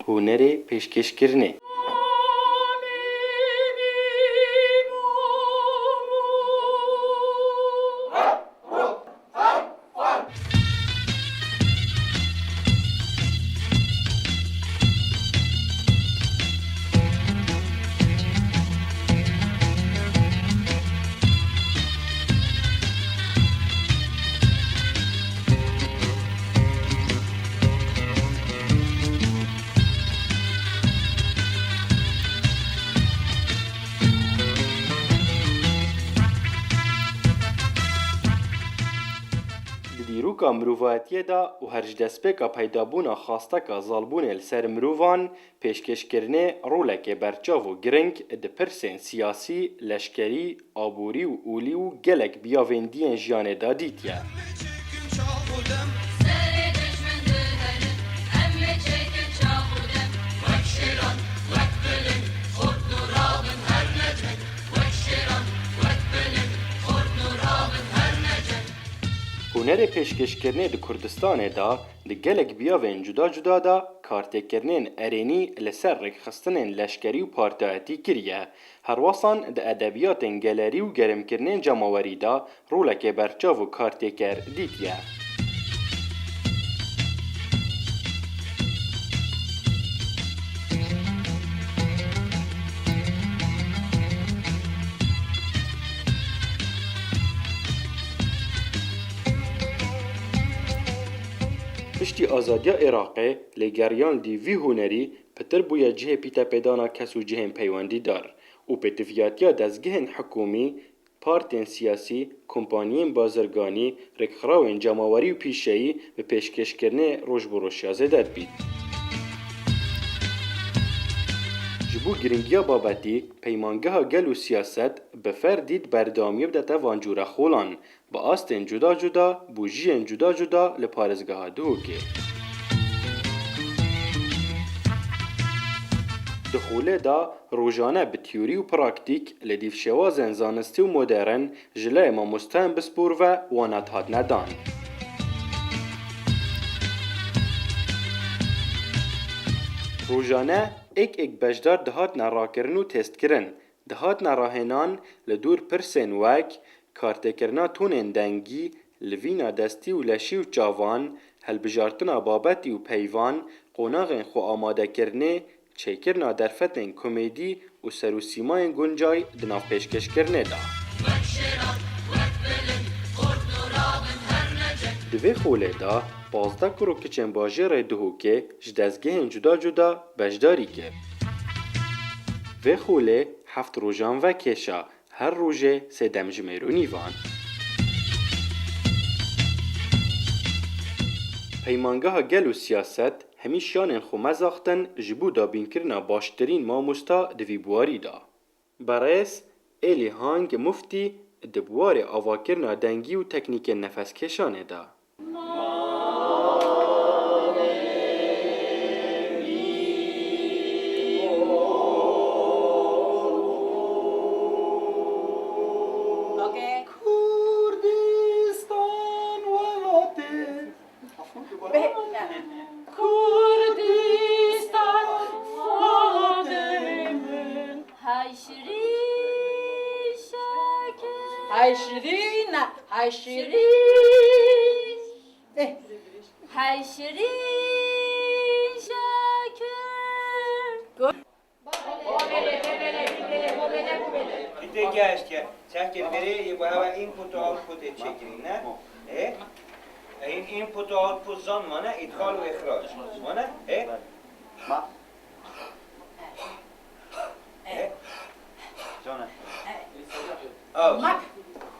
هنر پیشکشکرنه. دیروکا مروفایتیه دا و هرج دسپیکا پیدابونا خواستکا زالبونه لسر مروفان پیشکشکرنه رولک برچاو و گرنگ ده پرسین سیاسی، لشکری، آبوری و اولی و گلک بیاویندین جیانه دا دیتیه. هنر پیشکشکرنه ده کردستان دا ده گلک بیاوین جدا جدا دا کارتکرنین ارینی لسر رکخستنین لشکری و پارتایتی کریه. هرواسان ده ادبیاتین گلری و گرمکرنین جماوری دا رولک برچاو و کارتکر دیتیه. پشتی آزادیا عراقی لگریان دی وی هنری پتر بویا جه پیتا پیدانا کسو جهن پیواندی دار و پتفیاتیا دزگهن حکومی، پارتین سیاسی، کمپانیین بازرگانی، رکخراوین جماوری و پیشهی به پیشکش کرنه روش بروشیا زدد بید. جبو گرینگیا بابتی پیمانگه گل و سیاست بفر دید بردامیه بدتا وانجورا خولان با آستین جدا جدا بوجین جدا جدا لپارزگاه دوکه. دخوله دا روزانه به تیوری و پراکتیک لدیف شوازن زانستی و مدرن جلای ما مستهم بسپور و وانت هاد ندان. روزانه ایک بجدار دهات نراکرن و تست کرن. دهات نراهنان لدور پرسن وک کارتکرنا تونن دنگی لوینا دستی و لشی و چاوان هلبجارتنا بابتی و پیوان قوناغن خو آماده کرنه چیکرنا درفتن کمیدی و سروسیماین گنجای دناف پیشکش کرنه دا. دوی خوله دا 15 کرو کچن باجر دهوکه جدزگهن جدا جدا بجداری که. و خوله 7 روزان و کشا هر روزه 3 دمجمیر و نیوان. پیمانگاه گل و سیاست همیشان خو مزاختن جبو دا بینکرنا باشترین ماموستا دوی بواری دا. برایس ایلی هانگ مفتی دبوار آواکرنا دنگی و تکنیک نفس کشانه دا. گشت که چه بره با هوا اینپوت و آوتپوت چکرین نه این اینپوت و آوتپوت زان مانه ادخال و اخراج مانه جانه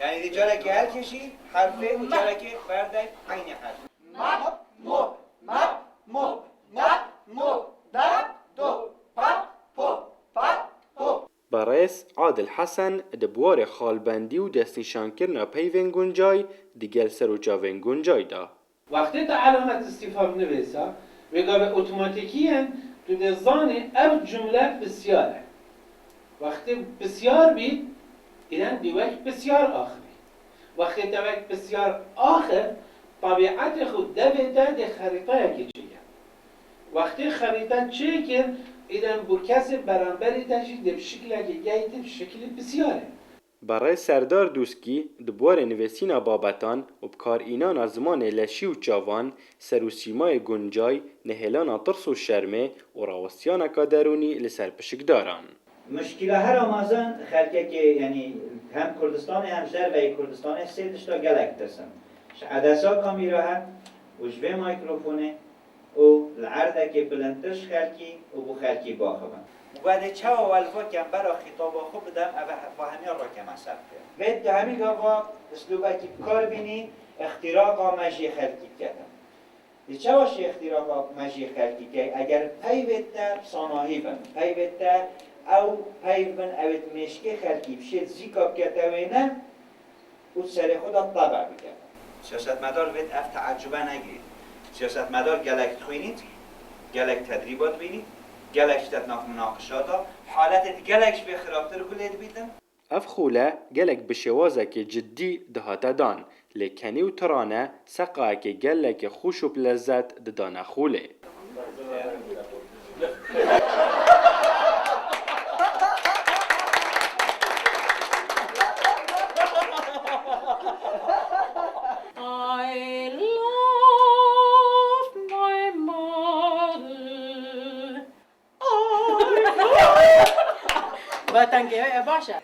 یعنی دی جاله که هر کشی حرفه و جاله که برده عین حرف مپ مو مپ مو مپ مو دب دو پپ پو پپ پو. برایس عادل حسن دبوار خالبندی و دستنشان کرنا پیوین گنجای دیگر سروچاوین گنجای دا. وقتی تا علامت استفهام نویسا وگا به اتوماتیکی تو دزانه او جمله بسیاره. وقتی بسیار بید ایران دیوک بسیار آخری. وقتی دوک بسیار آخر طبیعت خود دویده ده خریطه یکی چیه. وقتی خریدن چه کرد ایدن بو کسی برانبری تشید به شکل که گیتی به شکل بسیاره. برای سردار دوسکی دبوار نویسینا بابتان و بکار اینان زمان لشی و چاوان سر و سیمای گنجای نهلان ترس و شرمه و راوستیان کادرونی لسر پشک داران. مشکل هر آمازن خلقه که یعنی هم کردستان هم جر و کردستان سه دشتا گلک ترسن. عدسا کامیرا هم و جوه مایکروفونه و العرضه که بلندتش خلقی و بو خلقی باخبن. بعد چه والفا کم برا خطاب خوب بدم با همین را که مصرف کرد. و ده همین گاوا اسلوبه که کار بینی اختراق مجی خلقی کردم. دی چه واشی اختراق مجی خلقی که اگر پیوته صناعی بن پیوته او پیون اوت مشکی خلقی بشه زیکاب کتوینه او سر خدا طبع بکرد. سیاستمدار وید اف تعجبه نگیرید. سیاستمدار گلک تخوینید، گلک تدریبات بینید، گلکش تتناف مناقشاتا، حالت گلکش به خرابتر کلید بیدن. اف خوله گلک بشوازه که جدی دهاته دان لکنی و ترانه سقا که گلک خوش و بلزت ددانه خوله. وطن که باشه